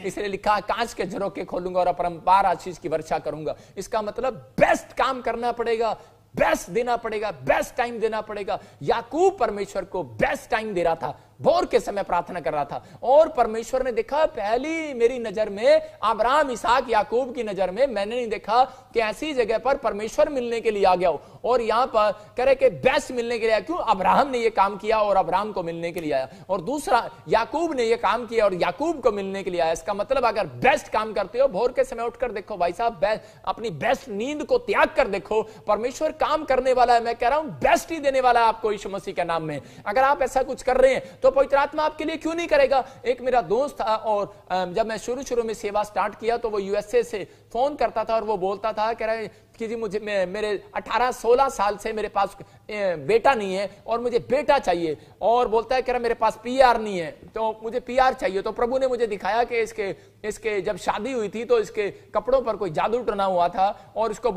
इसलिए लिखा कांच के झरोखे खोलूंगा और अपरंपार आशीष की वर्षा करूंगा। इसका मतलब बेस्ट काम करना पड़ेगा, बेस्ट देना पड़ेगा, बेस्ट टाइम देना पड़ेगा। याकूब परमेश्वर को बेस्ट टाइम दे रहा था, भोर के समय प्रार्थना कर रहा था, और परमेश्वर ने देखा पहली मेरी नजर में, अब्राहम इसहाक याकूब की नजर में मैंने नहीं देखा कि ऐसी जगह पर परमेश्वर मिलने के लिए आ गया हो, और यहां पर कह रहे कि बेस्ट मिलने के लिए। क्यों? अब्राहम ने यह काम किया और अब्राहम को मिलने के लिए आया, और दूसरा याकूब ने यह काम किया और याकूब को मिलने के लिए आया। इसका मतलब अगर बेस्ट काम करते हो, भोर के समय उठकर देखो भाई साहब, अपनी बेस्ट नींद को त्याग कर देखो, परमेश्वर काम करने वाला है। मैं कह रहा हूं बेस्ट ही देने वाला है आपको यीशु मसीह के नाम में। अगर आप ऐसा कुछ कर रहे हैं तो पवित्र आत्मा आपके लिए क्यों नहीं करेगा? एक मेरा दोस्त था, और जब मैं शुरू में सेवा स्टार्ट किया तो वो यूएसए से फोन करता था और वो बोलता था, कह रहा है कि जी मुझे मेरे 18-16 साल से मेरे पास बेटा नहीं है और मुझे बेटा चाहिए, और बोलता है कह रहा मेरे पास पीआर नहीं है तो मुझे पीआर चाहिए। तो प्रभु ने मुझे दिखाया कि इसके जब शादी हुई थी तो इसके कपड़ों पर कोई जादू टना हुआ था, और इसको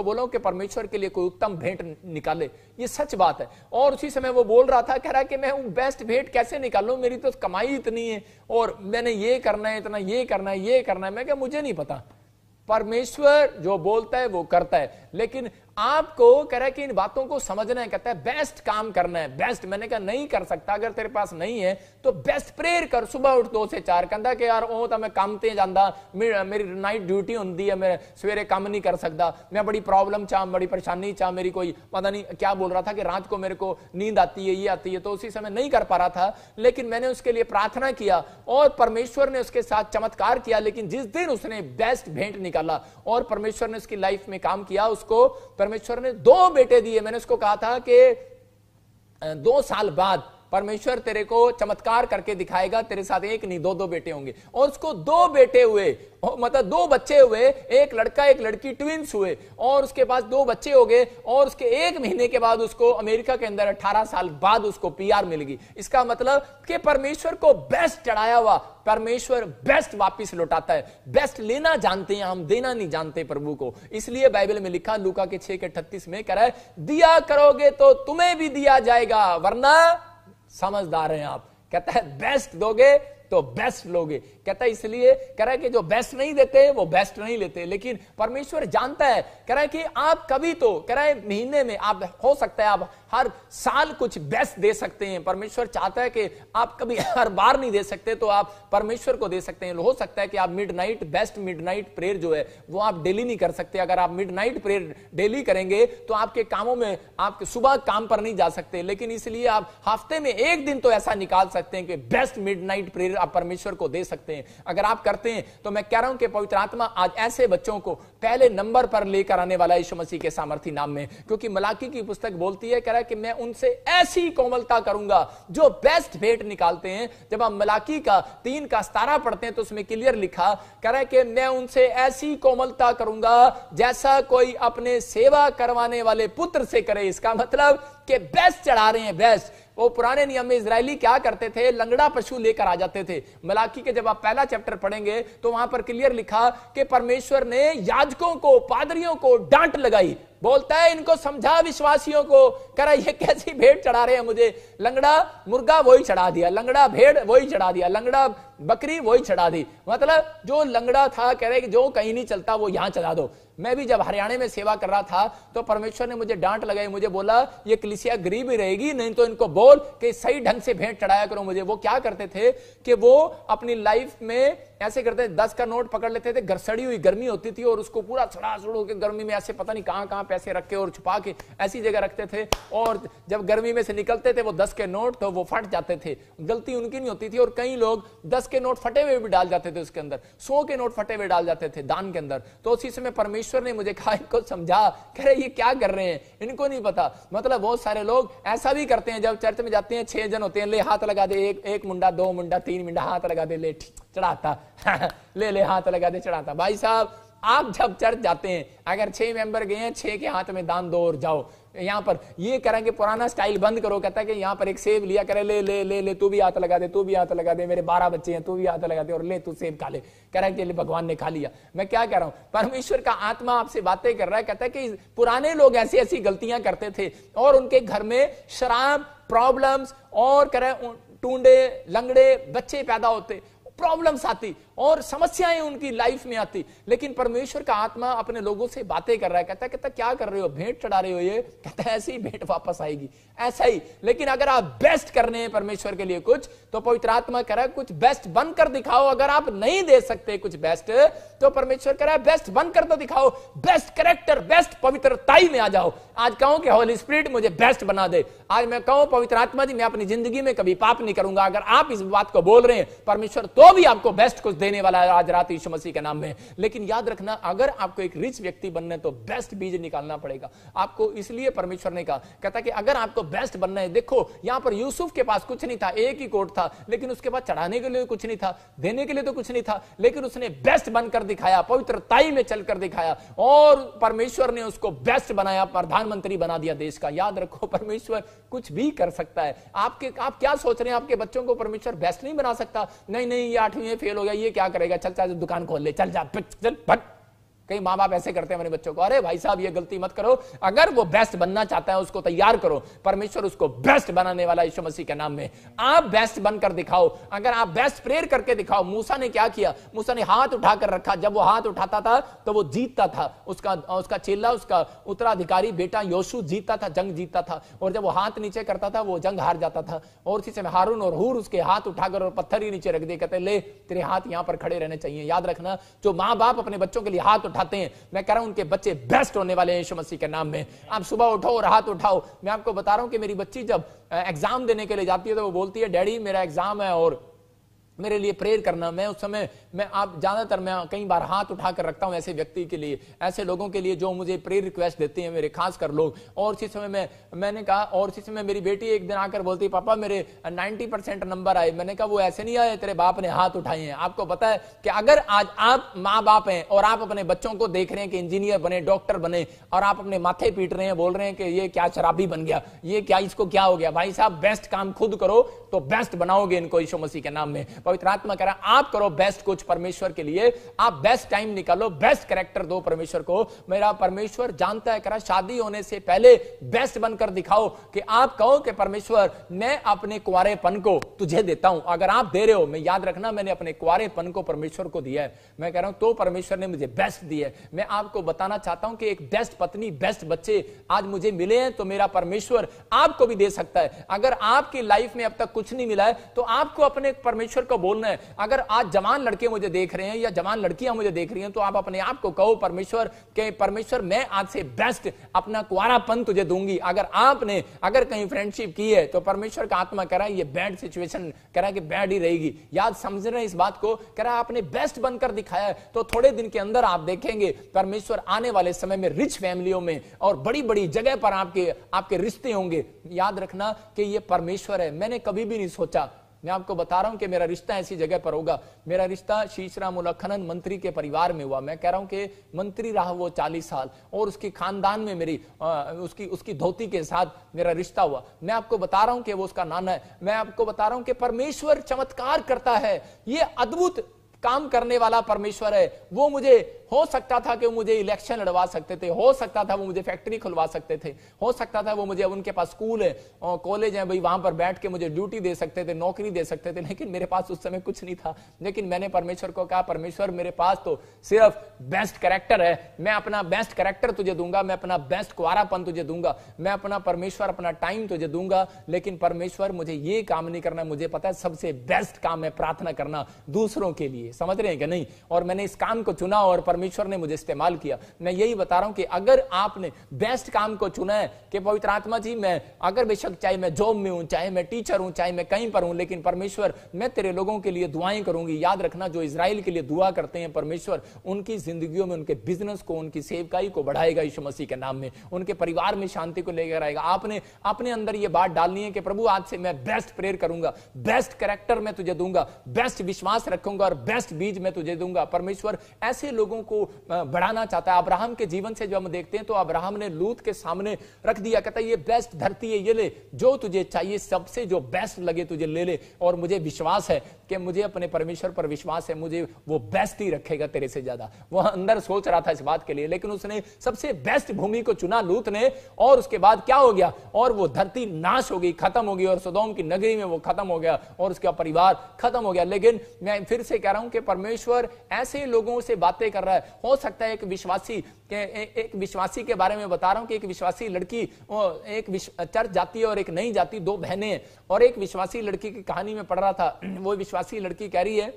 बोलो कि परमेश्वर के लिए कोई उत्तम भेंट निकाले। ये सच बात है। और उसी समय वो बोल रहा था, कह रहा कि मैं बेस्ट भेंट कैसे निकालूं, मेरी तो कमाई इतनी है और मैंने ये करना है, इतना ये करना है, ये करना है। मैं क्या, मुझे नहीं पता। परमेश्वर जो बोलता है वो करता है, लेकिन आपको कह रहा है कि इन बातों को समझना है। कहता है बेस्ट काम करना है, बेस्ट। मैंने कहा नहीं कर सकता, अगर तेरे पास नहीं है तो बेस्ट प्रेयर कर। सुबह उठ 2 से 4 कहता कि यार ओ तो मैं काम ते जांदा, मेरी नाइट ड्यूटी होंदी है, मैं सवेरे काम नहीं कर सकता, मैं बड़ी प्रॉब्लम चा, बड़ी परेशानी चा, मेरी कोई पता नहीं क्या बोल रहा था कि रात को मेरे को नींद आती है, ये आती है, तो उसी समय नहीं कर पा रहा था। लेकिन मैंने उसके लिए प्रार्थना किया और परमेश्वर ने उसके साथ चमत्कार किया। लेकिन जिस दिन उसने बेस्ट भेंट निकाला और परमेश्वर ने उसकी लाइफ में काम किया, उसको परमेश्वर ने 2 बेटे दिए। मैंने उसको कहा था कि 2 साल बाद परमेश्वर तेरे को चमत्कार करके दिखाएगा, तेरे साथ एक नहीं 2 बेटे होंगे। और उसको 2 बेटे हुए, मतलब 2 बच्चे हुए, एक लड़का एक लड़की, ट्विंस हुए, और उसके पास 2 बच्चे हो गए। और उसके 1 महीने के बाद उसको अमेरिका के अंदर 18 साल बाद उसको पीआर मिल गई। इसका मतलब कि परमेश्वर को बेस्ट चढ़ाया हुआ, परमेश्वर बेस्ट वापिस लौटाता है। बेस्ट लेना जानते हैं हम, देना नहीं जानते प्रभु को। इसलिए बाइबल में लिखा लूका के 6:38 में कह रहा है, दिया करोगे तो तुम्हें भी दिया जाएगा, वरना समझदार हैं आप। कहता है बेस्ट दोगे तो बेस्ट लोगे। कहता है इसलिए कह रहा है कि जो बेस्ट नहीं देते वो बेस्ट नहीं लेते, लेकिन परमेश्वर जानता है। कह रहा है कि आप कभी तो, कह रहा है महीने में आप, हो सकता है आप हर साल कुछ बेस्ट दे सकते हैं। परमेश्वर चाहता है कि आप कभी हर बार नहीं दे सकते तो आप परमेश्वर को दे सकते हैं। हो सकता है कि आप मिडनाइट, बेस्ट मिडनाइट प्रेयर जो है वो आप डेली नहीं कर सकते। अगर आप मिडनाइट प्रेयर डेली करेंगे तो आपके कामों में, आप सुबह काम पर नहीं जा सकते, लेकिन इसलिए आप हफ्ते में 1 दिन तो ऐसा निकाल सकते हैं कि बेस्ट मिडनाइट प्रेयर आप परमेश्वर को दे सकते हैं। अगर आप करते हैं तो मैं कह रहा हूं कि पवित्र आत्मा आज ऐसे बच्चों को पहले नंबर पर लेकर आने वाला है यीशु मसीह के सामर्थी नाम में। क्योंकि मलाकी की पुस्तक बोलती है, कह रहा है कि मैं उनसे ऐसी कोमलता करूंगा जो बेस्ट भेंट निकालते हैं। जब हम मलाकी का 3:17 पढ़ते हैं तो उसमें क्लियर लिखा, कह रहा है कि मैं उनसे ऐसी कोमलता करूंगा जैसा कोई अपने सेवा करवाने वाले पुत्र से करे। इसका मतलब कि बेस्ट चढ़ा रहे हैं, बेस्ट। वो पुराने नियम में इजरायली क्या करते थे, लंगड़ा पशु लेकर आ जाते थे। मलाकी के जब आप पहला चैप्टर पढ़ेंगे तो वहां पर क्लियर लिखा कि परमेश्वर ने याजकों को, पादरियों को डांट लगाई। बोलता है इनको समझा विश्वासियों को, कह रहा ये कैसी भेंट चढ़ा रहे हैं मुझे। लंगड़ा मुर्गा वही चढ़ा दिया, लंगड़ा भेड़ वही चढ़ा दिया, लंगड़ा बकरी वही चढ़ा दी। मतलब जो लंगड़ा था, कह रहे कि जो कहीं नहीं चलता वो यहां चढ़ा दो। मैं भी जब हरियाणा में सेवा कर रहा था तो परमेश्वर ने मुझे डांट लगाई। मुझे बोला ये कलीसिया गरीब ही रहेगी, नहीं तो इनको बोल कि सही ढंग से भेंट चढ़ाया करो मुझे। वो क्या करते थे कि वो अपनी लाइफ में ऐसे करते थे, 10 का नोट पकड़ लेते थे, सड़ी हुई गर्मी होती थी और उसको पूरा सड़ा के गर्मी में ऐसे पता नहीं कहां पैसे रख के और छुपा के ऐसी जगह रखते थे। और जब गर्मी में से निकलते थे वो 10 के नोट तो वो फट जाते थे। गलती उनकी नहीं होती थी। और कई लोग 10 के नोट फटे हुए भी डाल जाते थे उसके अंदर, 100 के नोट फटे हुए डाल जाते थे दान के अंदर। तो उसी समय परमेश्वर ने मुझे कहा इनको समझा, कह रहे ये क्या कर रहे हैं, इनको नहीं पता। मतलब बहुत सारे लोग ऐसा भी करते हैं, जब चर्च में जाते हैं 6 जन होते हैं, ले हाथ लगा दे, एक मुंडा, 2 मुंडा, 3 मुंडा, हाथ लगा दे, ले चढ़ाता ले हाथ लगा दे, चढ़ाता। भाई साहब आप जब चर्च जाते हैं, अगर 6 मेंबर गए हैं, 6 के हाथ में दान दो और जाओ। यहां पर ये करेंगे, पुराना स्टाइल बंद करो। कहता है कि यहां पर एक सेब लिया, करे ले ले ले ले, तू भी हाथ लगा दे, तू भी हाथ लगा दे, मेरे 12 बच्चे हैं, तू भी हाथ लगा दे और ले तू सेब खा ले। कह रहा है कि भगवान ने खा लिया। मैं क्या कह रहा हूं, परमेश्वर का आत्मा आपसे बातें कर रहा है। कहता है कि पुराने लोग ऐसी ऐसी गलतियां करते थे और उनके घर में शराब, प्रॉब्लम्स और कह रहे टूंडे, लंगड़े बच्चे पैदा होते। प्रॉब्लम्स आती और समस्याएं उनकी लाइफ में आती, लेकिन परमेश्वर का आत्मा अपने लोगों से बातें कर रहा है, कहता क्या कर रहे हो, भेंट चढ़ा रहे हो, ये कहता है ऐसी ही भेंट वापस आएगी, ऐसा ही। लेकिन अगर आप बेस्ट करने हैं परमेश्वर के लिए कुछ, तो पवित्र आत्मा कह रहा है कुछ बेस्ट बनकर दिखाओ। अगर आप नहीं दे सकते कुछ बेस्ट, तो परमेश्वर कह रहा है बेस्ट बनकर तो दिखाओ, बेस्ट कैरेक्टर, बेस्ट पवित्रताई में आ जाओ। आज कहूं कि होली स्पिरिट मुझे बेस्ट बना दे, आज मैं कहूं पवित्र आत्मा जी मैं अपनी जिंदगी में कभी पाप नहीं करूंगा, अगर आप इस बात को बोल रहे हैं, परमेश्वर तो भी आपको बेस्ट कुछ देने वाला है आज रात यीशु मसीह के नाम में। लेकिन याद रखना, अगर आपको एक रिच व्यक्ति बनना है तो बेस्ट बीज निकालना पड़ेगा आपको। इसलिए परमेश्वर ने कहा, कहता कि अगर आपको बेस्ट बनना है, देखो यहां पर यूसुफ के पास कुछ नहीं था, एक ही कोट था, लेकिन उसके पास चढ़ाने के लिए कुछ नहीं था, देने के लिए तो कुछ नहीं था, लेकिन उसने बेस्ट बनकर दिखाया, पवित्रताई में चलकर दिखाया, और परमेश्वर ने उसको बेस्ट बनाया, प्रधानमंत्री बना दिया देश का। याद रखो, परमेश्वर कुछ भी कर सकता है। आप क्या सोच रहे हैं, आपके बच्चों को परमेश्वर बेस्ट नहीं बना सकता? नहीं ये 8वीं में फेल हो गया, ये क्या करेगा, चल दुकान खोल ले, चल जा, चल भट। कई माँ बाप ऐसे करते हैं अपने बच्चों को, अरे भाई साहब ये गलती मत करो। अगर वो बेस्ट बनना चाहता है उसको तैयार करो, परमेश्वर उसको बेस्ट बनाने वाला यीशु मसीह के नाम में। आप बेस्ट बनकर दिखाओ, अगर आप बेस्ट प्रेयर करके दिखाओ। मूसा ने क्या किया, मूसा ने हाथ उठाकर रखा, जब वो हाथ उठाता था तो वो जीतता था, उसका चेला, उसका उत्तराधिकारी बेटा योशू जीतता था, जंग जीतता था, और जब वो हाथ नीचे करता था वो जंग हार जाता था। और इसी समय हारून और हूर उसके हाथ उठाकर और पत्थर ही नीचे रख दिए, कहते ले तेरे हाथ यहां पर खड़े रहने चाहिए। याद रखना, जो माँ बाप अपने बच्चों के लिए हाथ उठाते हैं, मैं कह रहा हूं उनके बच्चे बेस्ट होने वाले हैं यीशु मसीह के नाम में। आप सुबह उठो और हाथ उठाओ। मैं आपको बता रहा हूं कि मेरी बच्ची जब एग्जाम देने के लिए जाती है तो वो बोलती है डैडी मेरा एग्जाम है और मेरे लिए प्रेयर करना। मैं उस समय ज्यादातर मैं कई बार हाथ उठाकर रखता हूं ऐसे व्यक्ति के लिए, ऐसे लोगों के लिए जो मुझे प्रेयर रिक्वेस्ट देते हैं, मेरे खास कर लोग। और इसी समय मैंने कहा, और इसी समय मेरी बेटी एक दिन आकर बोलती पापा मेरे 90% नंबर आए। मैंने कहा वो ऐसे नहीं आए, तेरे बाप ने हाथ उठाए हैं। आपको पता है कि अगर आज आप माँ बाप हैं और आप अपने बच्चों को देख रहे हैं कि इंजीनियर बने, डॉक्टर बने, और आप अपने माथे पीट रहे हैं, बोल रहे हैं कि ये क्या शराबी बन गया, ये क्या, इसको क्या हो गया, भाई साहब बेस्ट काम खुद करो तो बेस्ट बनाओगे इनको यीशु मसीह के नाम में। पवित्र आत्मा कह रहा है आप करो बेस्ट कुछ परमेश्वर के लिए, आप बेस्ट टाइम निकालो, बेस्ट कैरेक्टर दो परमेश्वर को। मेरा परमेश्वर जानता है, कह रहा शादी होने से पहले बेस्ट बनकर दिखाओ, कि आप कहो कि परमेश्वर मैं अपने कुंवारेपन को तुझे देता हूं। अगर आप दे रहे हो, मैं याद रखना मैंने अपने कुंवारेपन को परमेश्वर को दिया है, मैं कह रहा हूं तो परमेश्वर ने मुझे बेस्ट दिया है। मैं आपको बताना चाहता हूं कि एक बेस्ट पत्नी, बेस्ट बच्चे आज मुझे मिले हैं, तो मेरा परमेश्वर आपको भी दे सकता है। अगर आपकी लाइफ में अब तक कुछ नहीं मिला है तो आपको अपने परमेश्वर को बोलना है। अगर आज जवान लड़के मुझे देख रहे हैं या जवान लड़कियां मुझे देख रही हैं, तो आप अपने आप को कहो परमेश्वर के परमेश्वर मैं आज से बेस्ट अपना कुंवारापन तुझे दूंगी। अगर कहीं फ्रेंडशिप की है तो परमेश्वर का आत्मा कह रहा है ये बैड सिचुएशन, कह रहा है कि बैड ही रहेगी। याद समझ रहे हैं इस बात को, कह रहा है आपने बेस्ट बनकर दिखाया है, तो थोड़े दिन के अंदर आप देखेंगे परमेश्वर आने वाले समय में रिच फैमिलियों में और बड़ी बड़ी जगह पर आपके रिश्ते होंगे। याद रखना कि ये परमेश्वर है। मैंने कभी भी नहीं सोचा, मैं आपको बता रहा हूं कि मेरा रिश्ता ऐसी जगह पर होगा। मेरा रिश्ता शीशराम उल्लखनन मंत्री के परिवार में हुआ। मैं कह रहा हूं कि मंत्री रहा वो 40 साल, और उसके खानदान में मेरी उसकी धोती के साथ मेरा रिश्ता हुआ। मैं आपको बता रहा हूं कि वो उसका नाना है। मैं आपको बता रहा हूं कि परमेश्वर चमत्कार करता है, ये अद्भुत काम करने वाला परमेश्वर है। वो मुझे हो सकता था कि वो मुझे इलेक्शन लड़वा सकते थे, हो सकता था वो मुझे फैक्ट्री खुलवा सकते थे, हो सकता था वो मुझे, उनके पास स्कूल है और कॉलेज है भाई, वहां पर बैठ के मुझे ड्यूटी दे सकते थे, नौकरी दे सकते थे, लेकिन मेरे पास उस समय कुछ नहीं था। लेकिन मैंने परमेश्वर को कहा परमेश्वर मेरे पास तो सिर्फ बेस्ट कैरेक्टर है, मैं अपना बेस्ट कैरेक्टर तुझे दूंगा, मैं अपना बेस्ट कुंवारापन तुझे दूंगा, मैं अपना परमेश्वर अपना टाइम तुझे दूंगा। लेकिन परमेश्वर मुझे ये काम नहीं करना, मुझे पता है सबसे बेस्ट काम है प्रार्थना करना दूसरों के लिए। समझ रहे हैं कि नहीं? और मैंने इस काम को चुना और परमेश्वर ने मुझे इस्तेमाल किया। मैं यही बता रहा हूं कि अगर आपने बेस्ट काम को चुना है कि पवित्र आत्मा जी मैं अगर बेशक चाहे मैं जॉब में हूं, चाहे मैं टीचर हूं, चाहे मैं कहीं पर हूं, लेकिन परमेश्वर मैं तेरे लोगों के लिए दुआएं करूंगी। याद रखना जो इजराइल के लिए दुआ करते हैं परमेश्वर उनकी जिंदगियों में, उनके बिजनेस को, उनकी सेवकाई को बढ़ाएगा यीशु मसीह के नाम में, उनके परिवार में शांति को लेकर आएगा। आपने अपने अंदर यह बात डालनी है कि प्रभु आज से मैं बेस्ट प्रेयर करूंगा, बेस्ट कैरेक्टर मैं तुझे दूंगा, बेस्ट विश्वास रखूंगा और बेस्ट बेस्ट बीज मैं तुझे दूंगा। परमेश्वर ऐसे लोगों को बढ़ाना चाहता है। अब्राहम के जीवन से जब हम देखते हैं तो अब्राहम ने लूत के सामने रख दिया, कहता है ये बेस्ट धरती है, ये ले, जो तुझे चाहिए सबसे जो बेस्ट लगे तुझे ले ले। और मुझे विश्वास है कि मुझे अपने परमेश्वर पर विश्वास है, मुझे वो बेस्ट ही रखेगा तेरे से ज्यादा। वह अंदर सोच रहा था इस बात के लिए, लेकिन उसने सबसे बेस्ट भूमि को चुना लूत ने। और उसके बाद क्या हो गया, और वो धरती नाश हो गई, खत्म हो गई, और सदोम की नगरी में वो खत्म हो गया और उसका परिवार खत्म हो गया। लेकिन मैं फिर से कह रहा हूं कि परमेश्वर ऐसे लोगों से बातें कर रहा है। हो सकता है एक विश्वासी के बारे में बता रहा हूं कि एक विश्वासी लड़की एक चर्च जाती है और एक नहीं जाती, दो बहनें हैं। और एक विश्वासी लड़की की कहानी में पढ़ रहा था, वो विश्वासी लड़की कह रही है,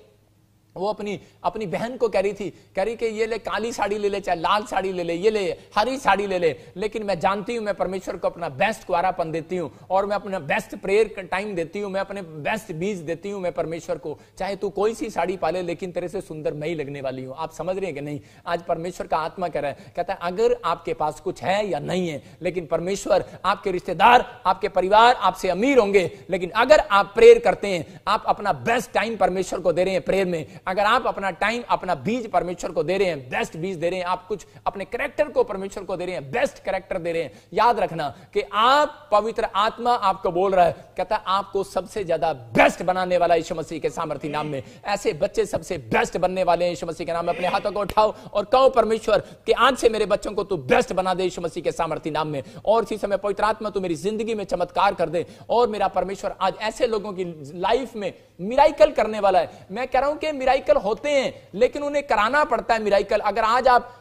वो अपनी बहन को कह रही कि ये ले काली साड़ी ले ले, चाहे लाल साड़ी ले ले, ये ले हरी साड़ी ले ले, लेकिन मैं जानती हूं मैं परमेश्वर को अपना बेस्ट कुआरापन देती हूं और मैं अपना बेस्ट प्रेयर टाइम देती हूं, मैं अपने बेस्ट बीज देती हूं मैं परमेश्वर को। चाहे तू कोई सी साड़ी पाले, लेकिन तेरे से सुंदर मैं ही लगने वाली हूं। आप समझ रहे हैं कि नहीं? आज परमेश्वर का आत्मा कह रहा है, कहता है अगर आपके पास कुछ है या नहीं है, लेकिन परमेश्वर, आपके रिश्तेदार, आपके परिवार आपसे अमीर होंगे, लेकिन अगर आप प्रेयर करते हैं, आप अपना बेस्ट टाइम परमेश्वर को दे रहे हैं प्रेयर में, अगर आप अपना टाइम, अपना बीज परमेश्वर को दे रहे हैं, बेस्ट बीज दे रहे हैं, आप कुछ अपने कैरेक्टर को परमेश्वर को दे रहे हैं, बेस्ट कैरेक्टर दे रहे हैं, याद रखना कि आप, पवित्र आत्मा आपको बोल रहा है, कहता है आपको सबसे ज्यादा बेस्ट बनाने वाला यीशु मसीह के सामर्थी नाम में। ऐसे बच्चे सबसे बेस्ट बनने वाले हैं यीशु मसीह के नाम में। अपने हाथों को उठाओ और कहो परमेश्वर कि आज से मेरे बच्चों को तू बेस्ट बना दे यीशु मसीह के सामर्थी नाम में। और इसी समय पवित्र आत्मा तू मेरी जिंदगी में चमत्कार कर दे। और मेरा परमेश्वर आज ऐसे लोगों की लाइफ में मिराइकल करने वाला है। मैं कह रहा हूं कि मिराइकल होते हैं, लेकिन उन्हें कराना पड़ता है मिराइकल। अगर आज आप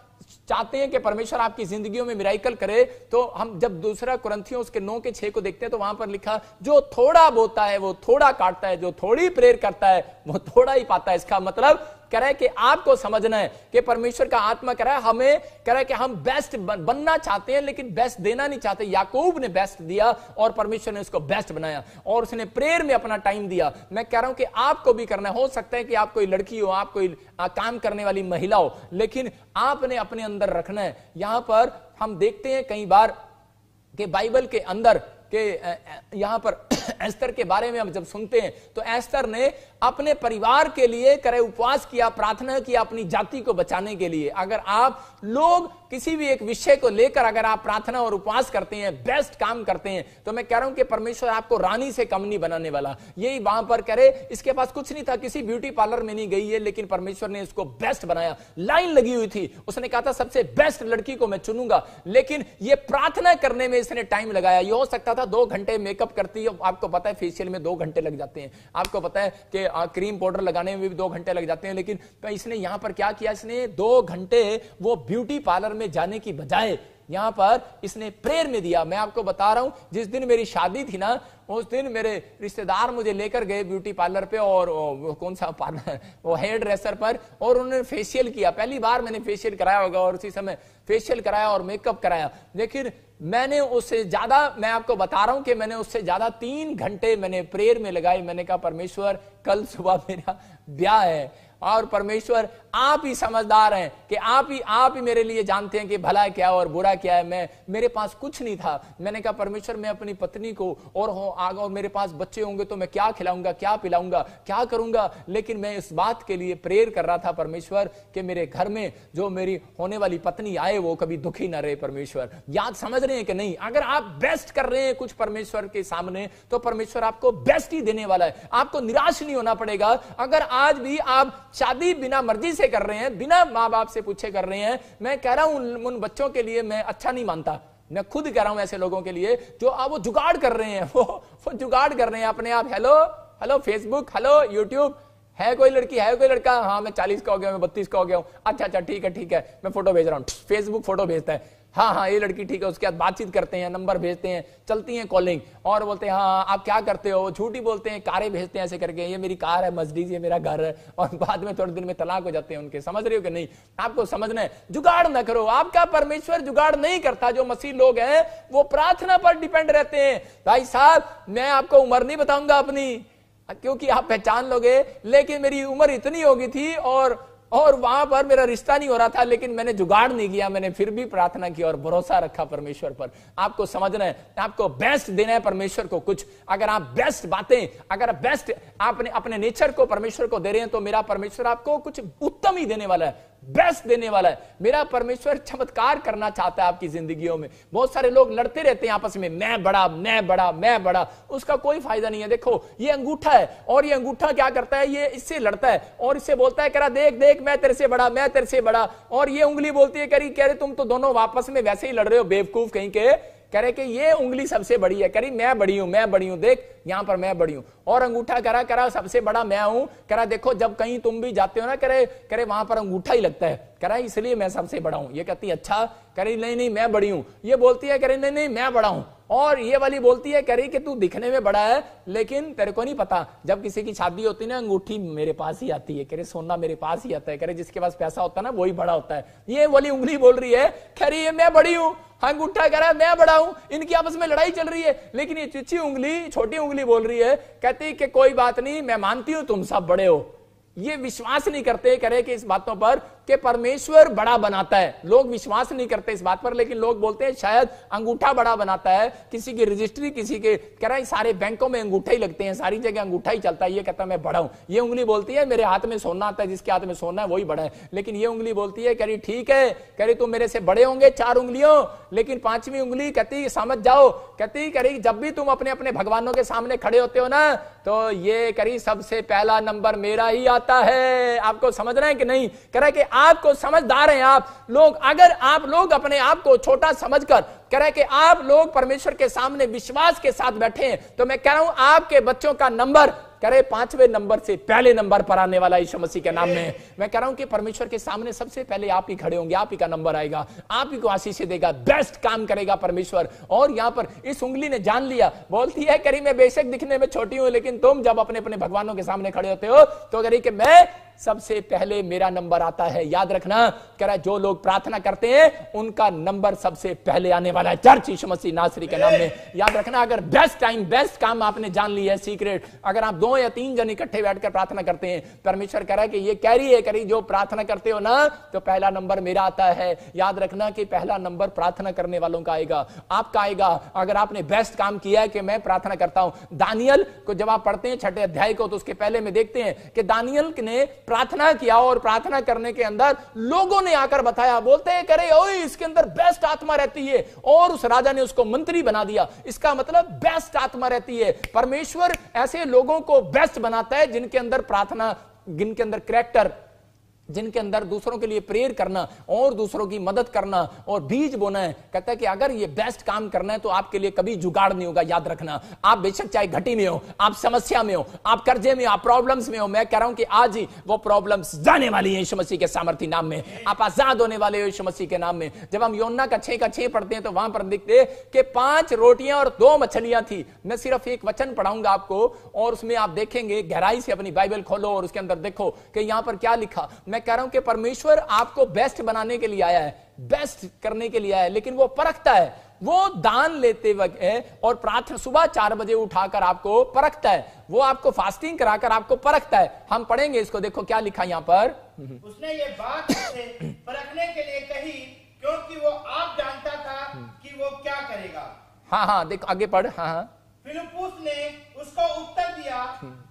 चाहते हैं कि परमेश्वर आपकी जिंदगियों में मिराइकल करे, तो हम जब दूसरा कुरिन्थियों उसके 9:6 को देखते हैं तो वहां पर लिखा, जो थोड़ा बोता है वो थोड़ा काटता है, जो थोड़ी प्रेयर करता है वो थोड़ा ही पाता है। इसका मतलब कह रहा है कि आपको समझना है कि परमेश्वर का आत्मा कह रहा है, हमें कह रहा है कि हम बेस्ट बनना चाहते हैं, लेकिन बेस्ट देना नहीं चाहते। याकूब ने बेस्ट दिया और परमेश्वर ने उसको बेस्ट बनाया और उसने प्रेयर में अपना टाइम दिया। मैं कह रहा हूं कि आपको भी करना है। हो सकता है कि आप कोई लड़की हो, आप कोई काम करने वाली महिला हो, लेकिन आपने अपने अंदर रखना है। यहां पर हम देखते हैं कई बार कि बाइबल के अंदर के यहां पर एस्तर के बारे में हम जब सुनते हैं तो एस्तर ने अपने परिवार के लिए करे उपवास किया, प्रार्थना किया अपनी जाति को बचाने के लिए। अगर आप लोग किसी भी एक विषय को लेकर अगर आप प्रार्थना और उपवास करते हैं, बेस्ट काम करते हैं, तो मैं कह रहा हूं कि परमेश्वर आपको रानी से कम नहीं बनाने वाला। यही वहां पर करे, इसके पास कुछ नहीं था, किसी ब्यूटी पार्लर में नहीं गई है, लेकिन परमेश्वर ने इसको बेस्ट बनाया। लाइन लगी हुई थी, उसने कहा था सबसे बेस्ट लड़की को मैं चुनूंगा, लेकिन ये प्रार्थना करने में इसने टाइम लगाया। ये हो सकता था 2 घंटे मेकअप करती है, आपको पता है फेशियल में 2 घंटे लग जाते हैं, आपको पता है कि क्रीम पाउडर लगाने में भी 2 घंटे लग जाते हैं, लेकिन इसने यहां पर क्या किया, इसने 2 घंटे वो ब्यूटी पार्लर में जाने की बजाय यहां पर इसने प्रेयर में दिया। मैं आपको बता रहा हूं, जिस दिन मेरी शादी थी ना, उस दिन मेरे रिश्तेदार मुझे लेकर गए ब्यूटी पार्लर पे, और वो कौन सा पार्लर, वो हेयर ड्रेसर पर, और उन्होंने फेशियल किया। पहली बार मैंने फेशियल कराया होगा और उसी समय फेशियल कराया और मेकअप कराया। लेकिन मैंने उससे ज्यादा, मैं आपको बता रहा हूं कि मैंने उससे ज्यादा 3 घंटे मैंने प्रेयर में लगाए। मैंने कहा परमेश्वर कल सुबह मेरा ब्याह है, और परमेश्वर आप ही समझदार हैं कि आप ही मेरे लिए जानते हैं कि भला क्या और बुरा क्या है। मेरे पास कुछ नहीं था। मैंने कहा परमेश्वर मैं अपनी पत्नी को और मेरे पास बच्चे होंगे तो मैं क्या खिलाऊंगा, क्या पिलाऊंगा, क्या करूंगा। लेकिन मैं इस बात के लिए प्रेयर कर रहा था परमेश्वर कि मेरे घर में जो मेरी होने वाली पत्नी आए वो कभी दुखी ना रहे। परमेश्वर याद समझ रहे हैं कि नहीं? अगर आप बेस्ट कर रहे हैं कुछ परमेश्वर के सामने, तो परमेश्वर आपको बेस्ट ही देने वाला है। आपको निराश नहीं होना पड़ेगा। अगर आज भी आप शादी बिना मर्जी से कर रहे हैं, बिना माँ बाप से पूछे कर रहे हैं, मैं कह रहा हूं उन बच्चों के लिए मैं अच्छा नहीं मानता। मैं खुद कह रहा हूं ऐसे लोगों के लिए जो वो जुगाड़ कर रहे हैं, वो जुगाड़ कर रहे हैं अपने आप। हेलो फेसबुक, हेलो यूट्यूब, है कोई लड़की, है कोई लड़का, हाँ मैं 40 का हो गया, मैं 32 का हो गया हूं, अच्छा ठीक है मैं फोटो भेज रहा हूं। फेसबुक फोटो भेजता है, हाँ ये लड़की ठीक है। उसके बाद बातचीत करते हैं, नंबर भेजते हैं, चलती हैं कॉलिंग, और बोलते हैं हाँ आप क्या करते हो, झूठी बोलते हैं, कारें भेजते हैं ऐसे करके, ये मेरी कार है मर्सिडीज, ये मेरा घर है, और बाद में थोड़े दिन में तलाक हो जाते हैं उनके। समझ रहे हो कि नहीं? आपको समझना है, जुगाड़ ना करो। आपका परमेश्वर जुगाड़ नहीं करता। जो मसीह लोग हैं वो प्रार्थना पर डिपेंड रहते हैं। भाई साहब मैं आपको उम्र नहीं बताऊंगा अपनी, क्योंकि आप पहचान लोगे, लेकिन मेरी उम्र इतनी होगी थी और वहां पर मेरा रिश्ता नहीं हो रहा था, लेकिन मैंने जुगाड़ नहीं किया, मैंने फिर भी प्रार्थना की और भरोसा रखा परमेश्वर पर। आपको समझना है, आपको बेस्ट देना है परमेश्वर को कुछ। अगर आप बेस्ट बातें, अगर बेस्ट आपने अपने नेचर को परमेश्वर को दे रहे हैं, तो मेरा परमेश्वर आपको कुछ उत्तम ही देने वाला है, बेस्ट देने वाला है। मेरा परमेश्वर चमत्कार करना चाहता है आपकी जिंदगियों में। बहुत सारे लोग लड़ते रहते हैं आपस में, मैं बड़ा, मैं बड़ा, मैं बड़ा, उसका कोई फायदा नहीं है। देखो ये अंगूठा है, और ये अंगूठा क्या करता है, ये इससे लड़ता है और इससे बोलता है कह रहा देख देख मैं तेरे से बड़ा, मैं तेरे से बड़ा। और ये उंगली बोलती है कह रही तुम तो दोनों आपस में वैसे ही लड़ रहे हो बेवकूफ कहीं के, कह रहे कि ये उंगली सबसे बड़ी है, कह रही मैं बड़ी हूं, मैं बड़ी हूं, देख यहां पर मैं बड़ी हूं। और अंगूठा करा सबसे बड़ा मैं हूं, करा देखो जब कहीं तुम भी जाते हो ना, करे वहां पर अंगूठा ही लगता है, करा इसलिए मैं सबसे बड़ा हूं। ये कहती अच्छा, करी नहीं नहीं मैं बड़ी हूं। ये बोलती है करे नहीं नहीं मैं बड़ा हूं। और ये वाली बोलती है करी कि तू दिखने में बड़ा है, लेकिन तेरे को नहीं पता, जब किसी की शादी होती है ना, अंगूठी मेरे पास ही आती है, करे सोना मेरे पास ही आता है, करे जिसके पास पैसा होता है ना वही बड़ा होता है। ये वाली उंगली बोल रही है, कह रही है मैं बड़ी हूं, अंगूठा कह रहा है मैं बड़ा हूं। इनकी आपस में लड़ाई चल रही है, लेकिन ये चिच्ची उंगली, छोटी उंगली बोल रही है, कहती कि कोई बात नहीं, मैं मानती हूं तुम सब बड़े हो। ये विश्वास नहीं करते करे कि इस बातों पर कि परमेश्वर बड़ा बनाता है। लोग विश्वास नहीं करते इस बात पर, लेकिन लोग बोलते हैं शायद अंगूठा बड़ा बनाता है। किसी की रजिस्ट्री, किसी के कह रहा है सारे बैंकों में अंगूठा ही लगते हैं, सारी जगह अंगूठा ही चलता है। ये कहता है मैं बड़ा हूं। ये उंगली बोलती है मेरे हाथ में सोना आता है, जिसके हाथ में सोना है वही बड़ा है। लेकिन ये उंगली बोलती है कह रही ठीक है, कह रही तुम मेरे से बड़े होंगे 4 उंगलियों, लेकिन 5वीं उंगली कहती समझ जाओ, कहती करी जब भी तुम अपने अपने भगवानों के सामने खड़े होते हो ना, तो ये करी सबसे पहला नंबर मेरा ही आता है। आपको समझना है कि नहीं? कह रहा है कि आपको समझदार हैं आप लोग, अगर आप लोग अपने आप को छोटा समझकर कह रहा है कि आप लोग परमेश्वर के सामने विश्वास के साथ बैठे हैं, तो मैं कह रहा हूं आपके बच्चों का नंबर करे 5वें नंबर से पहले नंबर पर आने वाला यीशु मसीह के नाम में। मैं कह रहा हूं कि परमेश्वर के सामने सबसे पहले आप ही खड़े होंगे, आप ही का नंबर आएगा, आप ही को आशीष देगा, बेस्ट काम करेगा परमेश्वर। और यहां पर इस उंगली ने जान लिया, बोलती है करी मैं बेशक दिखने में छोटी हूं, लेकिन तुम जब अपने अपने भगवानों के सामने खड़े होते हो तो करी कि मैं सबसे पहले मेरा नंबर आता है। याद रखना, कह रहा है जो लोग प्रार्थना करते हैं उनका नंबर सबसे पहले आने वाला है, चर्च यीशु मसीह नासरी के नाम में। याद रखना, अगर बेस्ट टाइम, बेस्ट काम आपने जान लिया है, सीक्रेट, अगर आप 2 या 3 जन इकट्ठे बैठकर प्रार्थना करते हैं, परमेश्वर कह रहा है कि ये कह रही है करी जो प्रार्थना करते हो ना, तो पहला नंबर मेरा आता है। याद रखना कि पहला नंबर प्रार्थना करने वालों का आएगा, आपका आएगा, अगर आपने बेस्ट काम किया है कि मैं प्रार्थना करता हूं। दानियल को जब आप पढ़ते हैं 6ठे अध्याय को, तो उसके पहले में देखते हैं कि दानियल ने प्रार्थना किया, और प्रार्थना करने के अंदर लोगों ने आकर बताया, बोलते हैं करे ओए इसके अंदर बेस्ट आत्मा रहती है, और उस राजा ने उसको मंत्री बना दिया। इसका मतलब बेस्ट आत्मा रहती है। परमेश्वर ऐसे लोगों को बेस्ट बनाता है जिनके अंदर प्रार्थना, जिनके अंदर कैरेक्टर, जिनके अंदर दूसरों के लिए प्रेयर करना और दूसरों की मदद करना और बीज बोना है। कहता है कि अगर ये बेस्ट काम करना है तो आपके लिए कभी जुगाड़ नहीं होगा। याद रखना, आप बेशक चाहे घटी में हो, आप समस्या में हो, आप कर्जे में, आप प्रॉब्लम्स में हो, मैं कह रहा हूं कि आज ही वो प्रॉब्लम्स जाने वाली है यीशु मसीह के सामर्थ्य नाम में। आप आजाद होने वाले हो यीशु मसीह के नाम में। जब हम योना का 6 पढ़ते हैं तो वहां पर दिखते हैं कि 5 रोटियां और 2 मछलियां थी। मैं सिर्फ एक वचन पढ़ाऊंगा आपको, और उसमें आप देखेंगे, गहराई से अपनी बाइबल खोलो और उसके अंदर देखो कि यहां पर क्या लिखा। मैं कह रहा हूं कि परमेश्वर आपको बेस्ट बनाने के लिए आया है, बेस्ट करने के लिए आया है, लेकिन वो परखता है। वो दान लेते वक्त और प्रार्थना सुबह 4 बजे उठाकर आपको परखता है, वो आपको फास्टिंग कराकर आपको परखता है। हम पढ़ेंगे इसको, देखो क्या लिखा यहां पर। उसने ये बात उसे परखने के लिए कही, क्योंकि वो आप जानता था कि वो क्या करेगा। हाँ, देखो आगे पढ़। हाँ, फिलिप्पुस ने उसको उत्तर दिया,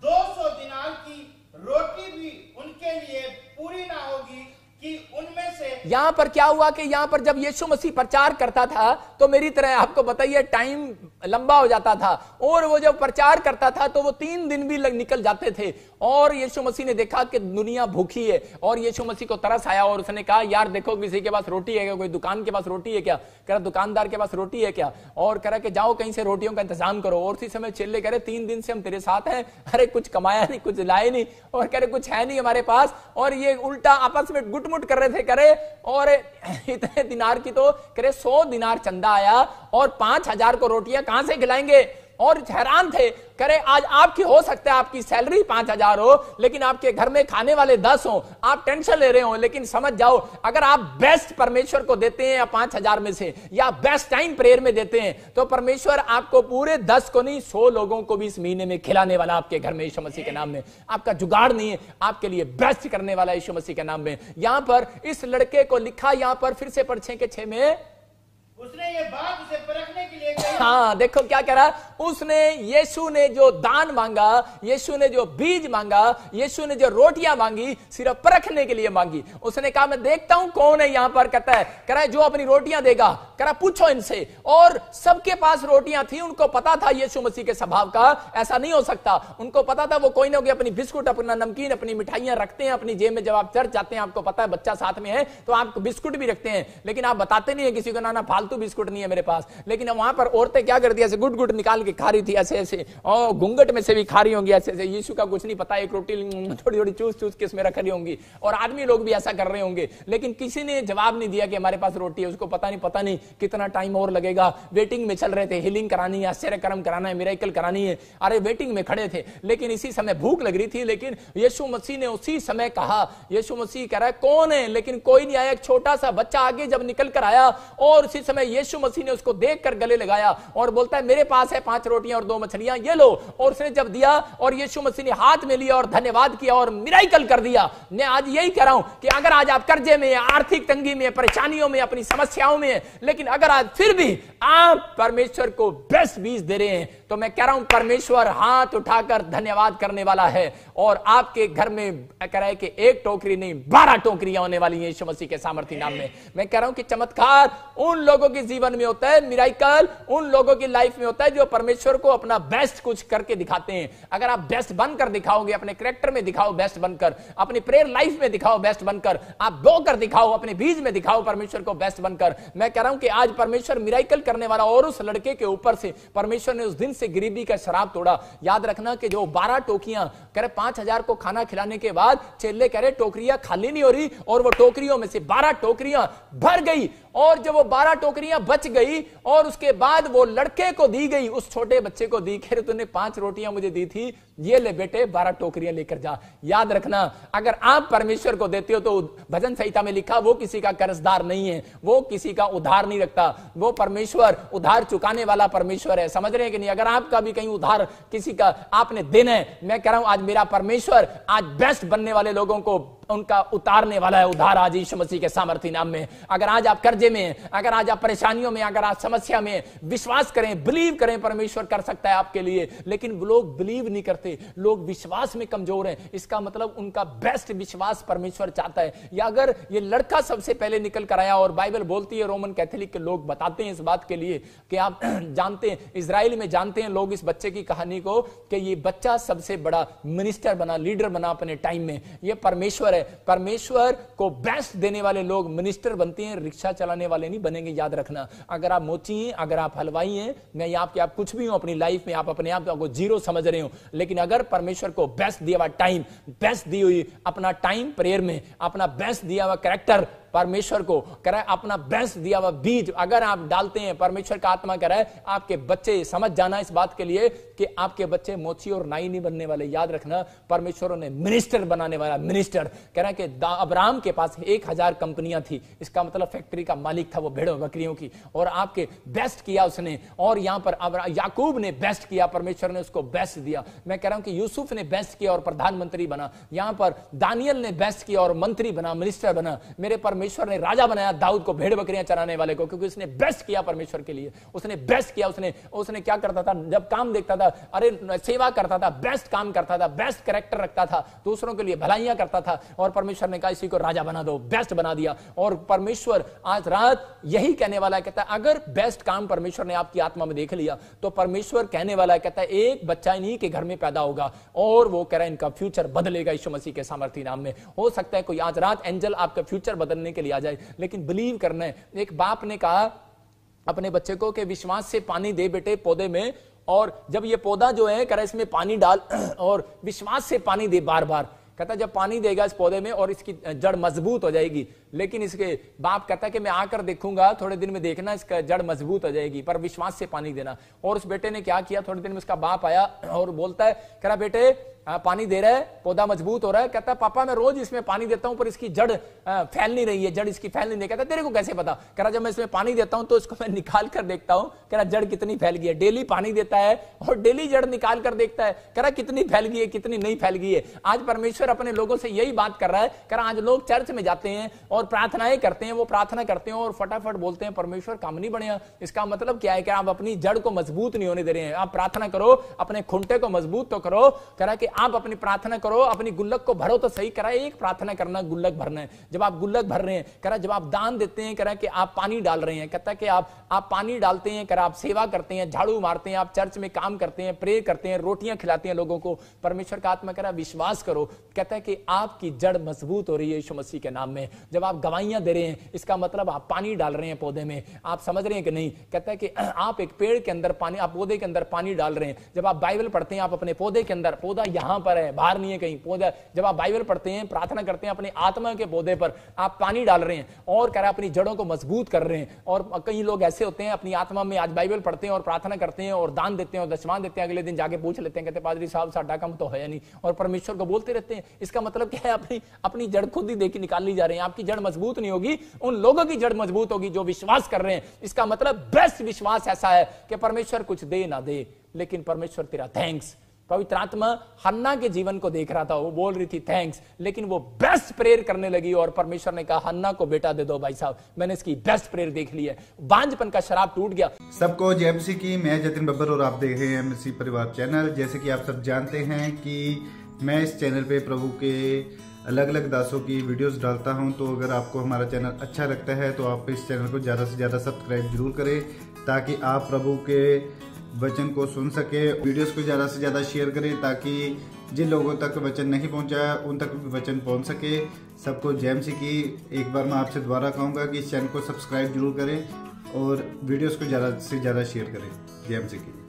200 दिनार की रोटी भी उनके लिए पूरी ना होगी कि उनमें से। यहां पर क्या हुआ कि यहां पर जब यीशु मसीह प्रचार करता था तो मेरी तरह आपको बताइए टाइम लंबा हो जाता था, और वो जब प्रचार करता था तो वो 3 दिन भी निकल जाते थे। और यीशु मसीह ने देखा कि दुनिया भूखी है, और यीशु मसीह को तरस आया, और उसने कहा यार देखो किसी के पास रोटी है क्या, कोई दुकान के पास रोटी है क्या, कह रहा दुकानदार के पास रोटी है क्या, और कह रहा कि जाओ कहीं से रोटियों का इंतजाम करो। और उसी समय चेले कह रहे 3 दिन से हम तेरे साथ हैं, अरे कुछ कमाया नहीं, कुछ लाए नहीं, और कह रहे कुछ है नहीं हमारे पास। और ये उल्टा आपस में गुटमुट कर रहे थे, करे और इतने दिनार की तो करे 100 दिनार चंदा आया, और 5000 को रोटियां कहां से खिलाएंगे। और हैरान थे, करे आज आपकी हो सकता है आपकी सैलरी 5,000 हो, लेकिन आपके घर में खाने वाले 10 हो, आप टेंशन ले रहे हो, लेकिन समझ जाओ अगर आप बेस्ट परमेश्वर को देते हैं या 5,000 में से या बेस्ट टाइम प्रेयर में देते हैं, तो परमेश्वर आपको पूरे 10 को नहीं 100 लोगों को भी इस महीने में खिलाने वाला आपके घर में यीशु मसीह के नाम में। आपका जुगाड़ नहीं है, आपके लिए बेस्ट करने वाला यीशु मसीह के नाम में। यहां पर इस लड़के को लिखा, यहां पर फिर से पढ़ 6:6 में, उसने ये बात उसे परखने के लिए कही। हाँ, देखो क्या कह रहा, उसने, यीशु ने जो दान मांगा, यीशु ने जो बीज मांगा, यीशु ने जो रोटियां मांगी, सिर्फ परखने के लिए मांगी। उसने कहा मैं देखता हूं कौन है यहां पर, कहता है, कह रहा है जो अपनी रोटियां देगा, कह रहा पूछो इनसे। और सबके पास रोटियां थी, उनको पता था यीशु मसीह के स्वभाव का ऐसा नहीं हो सकता। उनको पता था वो कोई ना कोई अपनी बिस्कुट, अपना नमकीन, अपनी मिठाइयां रखते हैं अपनी जेब में। जब आप चर्च जाते हैं, आपको पता है बच्चा साथ में है तो आप बिस्कुट भी रखते हैं, लेकिन आप बताते नहीं है किसी को, ना फालतू बिस्कुट नहीं है मेरे पास। लेकिन वहां पर औरतें क्या करती है, ऐसे गुट गुट निकाल के खा रही थी, ऐसे ऐसे, और घूंघट में से भी खा रही होंगी ऐसे ऐसे। यीशु का कुछ नहीं पता, एक रोटी थोड़ी थोड़ी चूस चूस के इसमें रख रही होंगी, और आदमी लोग भी ऐसा कर रहे होंगे। लेकिन किसी ने जवाब नहीं दिया कि हमारे पास रोटी है। उसको पता नहीं कितना टाइम और लगेगा। वेटिंग में चल रहे थे, हीलिंग करानी है, आश्चर्यकर्म कराना है, मिरेकल करानी है, अरे वेटिंग में खड़े थे। लेकिन इसी समय भूख लग रही थी, लेकिन यीशु मसीह ने उसी समय कहा, यीशु मसीह कह रहा है कौन है, लेकिन कोई नहीं आया। एक छोटा सा बच्चा आगे जब निकल कर आया, और उसी समय यीशु मसीह ने उसको देखकर गले लगाया और बोलता है मेरे पास है 5 रोटियां और 2 मछलियां, ये लो। और उसने जब दिया और यीशु मसीह ने हाथ में लिया और धन्यवाद किया और मिराकल कर दिया। मैं आज यही कह रहा हूं कि अगर आज आप कर्जे में, आर्थिक तंगी में, परेशानियों में, अपनी समस्याओं में, लेकिन अगर आज फिर भी आप परमेश्वर को बेस्ट बीज दे रहे हैं, तो मैं कह रहा हूं परमेश्वर हाथ उठाकर धन्यवाद करने वाला है। और आपके घर में कह रहा है कि 1 टोकरी नहीं 12 टोकरियां होने वाली हैं यीशु मसीह के सामर्थ्य नाम में। मैं कह रहा हूं कि चमत्कार उन लोगों के जीवन में होता है, मिराकल उन लोगों की लाइफ में होता है जो परमेश्वर को अपना बेस्ट कुछ करके दिखाते हैं। अगर आप बेस्ट बनकर दिखाओगे, अपने कैरेक्टर में दिखाओ बेस्ट बनकर, अपनी प्रेयर लाइफ में दिखाओ बेस्ट बनकर, आप बोकर दिखाओ, अपने बीज में दिखाओ परमेश्वर को बेस्ट बनकर। मैं कह रहा हूं कि आज परमेश्वर मिराकल करने वाला। और उस लड़के के ऊपर से परमेश्वर ने उस दिन से गरीबी का शराब तोड़ा। याद रखना कि जो 12 टोकरियां, कह रहे 5,000 को खाना खिलाने के बाद चेले कह रहे टोकरियां खाली नहीं हो रही, और वो टोकरियों में से 12 टोकरियां भर गई। और जब वो 12 टोकरियां बच गई और उसके बाद वो लड़के को दी गई, उस छोटे बच्चे को दी, कह रहे तूने 5 रोटियां मुझे दी थी, ये ले बेटे 12 टोकरियां लेकर जा। याद रखना अगर आप परमेश्वर को देते हो तो भजन संहिता में लिखा वो किसी का कर्जदार नहीं है, वो किसी का उधार नहीं रखता, वो परमेश्वर उधार चुकाने वाला परमेश्वर है। समझ रहे हैं कि नहीं? अगर आपका भी कहीं उधार किसी का आपने देना है, मैं कह रहा हूं आज मेरा परमेश्वर आज बेस्ट बनने वाले लोगों को उनका उतारने वाला है उधार आज यीशु मसीह के सामर्थ्य नाम में। अगर आज आप कर्जे में, अगर आज आप परेशानियों में, अगर आप समस्या में, विश्वास करें, बिलीव करें, परमेश्वर कर सकता है आपके लिए। लेकिन लोग बिलीव नहीं करते, लोग विश्वास में कमजोर हैं। इसका मतलब उनका बेस्ट विश्वास परमेश्वर चाहता है। या अगर ये लड़का सबसे पहले निकल कर आया, और बाइबल बोलती है, रोमन कैथोलिक के लोग बताते हैं इस बात के लिए कि आप जानते हैं, इजराइल में जानते हैं लोग इस बच्चे की कहानी को, कि ये बच्चा सबसे बड़ा मिनिस्टर बना, लीडर बना अपने टाइम में। ये परमेश्वर है। परमेश्वर को बेस्ट देने वाले लोग मिनिस्टर बनते हैं, रिक्शा चलाने वाले नहीं बनेंगे। याद रखना, अगर आप मोची हैं, अगर आप हलवाई हैं, मैं आपके आप कुछ भी हो अपनी लाइफ में, आप अपने आप को जीरो समझ रहे हो, लेकिन अगर परमेश्वर को बेस्ट दिया हुआ टाइम, बेस्ट दी हुई अपना टाइम प्रेयर में, अपना बेस्ट दिया हुआ कैरेक्टर परमेश्वर को कह रहा है, अपना बेस्ट दिया हुआ बीज अगर आप डालते हैं, परमेश्वर का आत्मा कह रहा है आपके बच्चे, समझ जाना इस बात के लिए कि आपके बच्चे मोची और नाई नहीं बनने वाले। याद रखना परमेश्वर ने मिनिस्टर बनाने वाला, मिनिस्टर कह रहा है कि अब्राहम के पास 1000 कंपनियां थी, इसका मतलब फैक्ट्री का मालिक था वो भेड़ों बकरियों की, और आपके बेस्ट किया उसने। और यहां पर याकूब ने बेस्ट किया, परमेश्वर ने उसको बेस्ट दिया। मैं कह रहा हूं कि यूसुफ ने बेस्ट किया और प्रधानमंत्री बना। यहां पर दानियल ने बेस्ट किया और मंत्री बना, मिनिस्टर बना। मेरे परमेश्वर ने राजा बनाया दाऊद को, भेड़ बकरियां चराने वाले को, क्योंकि उसने बेस्ट किया परमेश्वर के लिए। उसने बेस्ट किया। उसने क्या करता था, जब काम देखता था, अरे सेवा करता था, बेस्ट काम करता था, बेस्ट कैरेक्टर रखता था, दूसरों के लिए भलाइयां करता था, और परमेश्वर ने कहा इसी को राजा बना दो, बेस्ट बना दिया। और परमेश्वर आज रात यही कहने वाला है, कहता है अगर बेस्ट काम परमेश्वर ने आपकी आत्मा में देख लिया तो परमेश्वर कहने वाला है, कहता है एक बच्चा इन्हीं के घर में पैदा होगा और वो कह रहा है इनका फ्यूचर बदलेगा यीशु मसीह के सामर्थ्य नाम में। हो सकता है कोई आज रात एंजल आपका फ्यूचर बदलने के लिए आ जाए, लेकिन बिलीव करना है। एक बाप ने कहा अपने बच्चे को कि विश्वास से पानी दे बेटे पौधे में, और जब ये पौधा जो है कह रहा है इसमें पानी डाल और विश्वास से पानी दे बार बार। कहता जब पानी देगा इस पौधे में और इसकी जड़ मजबूत हो जाएगी। लेकिन इसके बाप कहता कि मैं आकर देखूंगा, थोड़े दिन में देखना इसका जड़ मजबूत हो जाएगी, पर विश्वास से पानी देना। और उस बेटे ने क्या किया, थोड़े दिन में उसका बाप आया और बोलता है, कह रहा बेटे पानी दे रहा है, पौधा मजबूत हो रहा है। कहता पापा मैं रोज इसमें पानी देता हूं पर इसकी जड़ फैल नहीं रही है, जड़ इसकी फैल नहीं रही। कहता तेरे को कैसे पता? कह रहा जब मैं इसमें पानी देता हूं तो इसको मैं निकाल कर देखता हूं, कह रहा जड़ कितनी फैल गई है। डेली पानी देता है और डेली जड़ निकाल कर देखता है, कह रहा कितनी फैल गई है, कितनी नहीं फैल गई है। आज परमेश्वर अपने लोगों से यही बात कर रहा है। कह रहा आज लोग चर्च में जाते हैं और प्रार्थनाएं करते हैं, वो प्रार्थना करते हैं और फटाफट बोलते हैं परमेश्वर काम नहीं बढ़िया। इसका मतलब क्या है कि आप अपनी जड़ को मजबूत नहीं होने दे रहे हैं। आप प्रार्थना करो, अपने खुंटे को मजबूत तो करो। कह रहा कि आप अपनी प्रार्थना करो, अपनी गुल्लक को भरो तो सही। करा एक प्रार्थना करना, गुल्लक भरना है। जब आप गुल्लक भर रहे हैं, करा जब आप दान देते हैं, करा कि आप पानी डाल रहे हैं। कहता कि आप पानी डालते हैं, करा आप सेवा करते हैं, झाड़ू मारते हैं, आप चर्च में काम करते हैं, प्रे करते हैं, रोटियां खिलाते हैं लोगों को। परमेश्वर का आत्मा करा विश्वास करो, कहता है कि आपकी जड़ मजबूत हो रही है यीशु मसीह के नाम में। जब आप गवाहियां दे रहे हैं, इसका मतलब आप पानी डाल रहे हैं पौधे में। आप समझ रहे हैं कि नहीं? कहता है कि आप एक पेड़ के अंदर पानी, आप पौधे के अंदर पानी डाल रहे हैं। जब आप बाइबल पढ़ते हैं, आप अपने पौधे के अंदर, पौधा यहां पर है, बाहर नहीं है कहीं पौधा। जब आप बाइबल पढ़ते हैं, प्रार्थना करते हैं, अपनी आत्मा के पौधे पर आप पानी डाल रहे हैं और कह रहा अपनी जड़ों को मजबूत कर रहे हैं। और कई लोग ऐसे होते हैं अपनी आत्मा में आज बाइबल पढ़ते हैं और प्रार्थना करते हैं और दान देते हैं और दशमांश देते हैं, अगले दिन जाके पूछ लेते हैं, कहते पादरी साहब साडा काम तो है नहीं, और परमेश्वर को बोलते रहते हैं। इसका मतलब क्या है? अपनी जड़ खुद ही देखी निकाल ली जा रहे हैं। आपकी जड़ मजबूत नहीं होगी, उन लोगों की जड़ मजबूत होगी जो विश्वास कर रहे हैं। इसका मतलब बेस्ट विश्वास ऐसा है कि परमेश्वर कुछ दे ना दे, लेकिन परमेश्वर तेरा थैंक्स। पवित्र आत्मा हन्ना के जीवन को देख रहा था, वो बोल रही थी थैंक्स, लेकिन वो बेस्ट प्रेयर करने लगी और परमेश्वर ने कहा हन्ना को बेटा दे दो। भाई साहब मैंने इसकी बेस्ट प्रेयर देख ली है, बांझपन का शराब टूट गया। सबको जय मसीह की। मैं जतिन बब्बर और आप देख रहे हैं मसीह परिवार चैनल। जैसे कि आप सब जानते हैं कि मैं इस चैनल पे प्रभु के अलग अलग दासों की वीडियोस डालता हूं, तो अगर आपको हमारा चैनल अच्छा लगता है तो आप इस चैनल को ज़्यादा से ज़्यादा सब्सक्राइब जरूर करें, ताकि आप प्रभु के वचन को सुन सके। वीडियोस को ज़्यादा से ज़्यादा शेयर करें ताकि जिन लोगों तक वचन नहीं पहुंचा उन तक भी वचन पहुंच सके। सबको जय मसीह की। एक बार मैं आपसे दोबारा कहूँगा कि इस चैनल को सब्सक्राइब जरूर करें और वीडियोस को ज़्यादा से ज़्यादा शेयर करें। जय मसीह की।